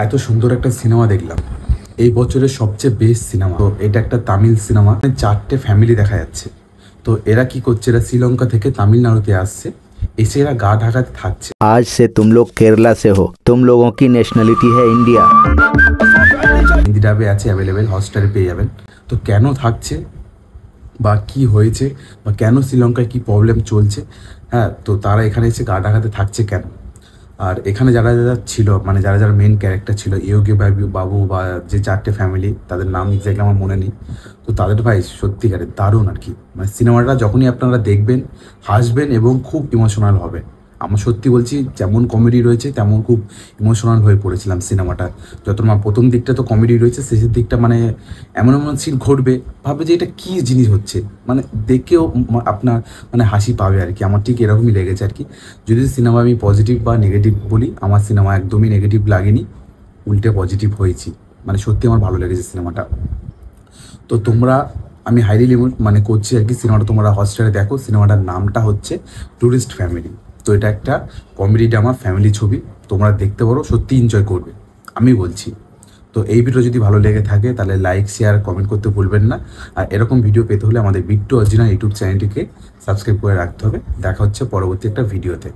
এত সুন্দর একটা সিনেমা দেখলাম, এই বছরের সবচেয়ে বেস্ট সিনেমা। তো এটা একটা তামিল সিনেমা, 4টে ফ্যামিলি দেখা যাচ্ছে। তো এরা কি করছে, এরা শ্রীলঙ্কা থেকে তামিলনাড়ুতে আসছে, এসে এরা গা ঢাকাতে থাকছে। आज से तुम लोग केरला से हो, तुम लोगों की नेशनलिटी है इंडिया। হিন্দি ডাবে আছে, অ্যাভেলেবেল হটস্টারে পেয়ে যাবেন। তো কেন থাকছে বা কি হয়েছে বা কেন শ্রীলঙ্কায় কি প্রবলেম চলছে, হ্যাঁ, তো তারা এখানে এসে গা ঢাকাতে থাকছে কেন। আর এখানে যারা যারা ছিল, মানে যারা যারা মেন ক্যারেক্টার ছিল, ইয়োগী বাবু বা যে 4টে ফ্যামিলি, তাদের নাম এক্স্যাক্টলি আমার মনে নেই। তো তাদের ভাই সত্যিকারের দারুণ আর কি। মানে সিনেমাটা যখনই আপনারা দেখবেন হাসবেন এবং খুব ইমোশনাল হবে। আমার সত্যি বলছি, যেমন কমেডি রয়েছে তেমন খুব ইমোশনাল হয়ে পড়েছিলাম সিনেমাটা। যত প্রথম দিকটা তো কমেডি রয়েছে, শেষের দিকটা মানে এমন এমন সিন ঘটবে, ভাববে যে এটা কী জিনিস হচ্ছে, মানে দেখেও আপনার মানে হাসি পাবে আর কি। আমার ঠিক এরকমই লেগেছে আর কি। যদি সিনেমা আমি পজিটিভ বা নেগেটিভ বলি, আমার সিনেমা একদমই নেগেটিভ লাগেনি, উল্টে পজিটিভ হয়েছি। মানে সত্যি আমার ভালো লেগেছে সিনেমাটা। তো তোমরা, আমি হাইলি মানে করছি আর কি, সিনেমাটা তোমরা হটস্টারে দেখো। সিনেমাটার নামটা হচ্ছে ট্যুরিস্ট ফ্যামিলি। তো এটা একটা কমেডি ড্রামা ফ্যামিলি ছবি, তোমরা দেখতে পারো, সত্যি এনজয় করবে আমি বলছি। তো এই ভিডিও যদি ভালো লেগে থাকে তাহলে লাইক শেয়ার কমেন্ট করতে ভুলবেন না। আর এরকম ভিডিও পেতে হলে আমাদের বিট্টু অরিজিনাল ইউটিউব চ্যানেলটিকে সাবস্ক্রাইব করে রাখতে হবে। দেখা হচ্ছে পরবর্তী একটা ভিডিওতে।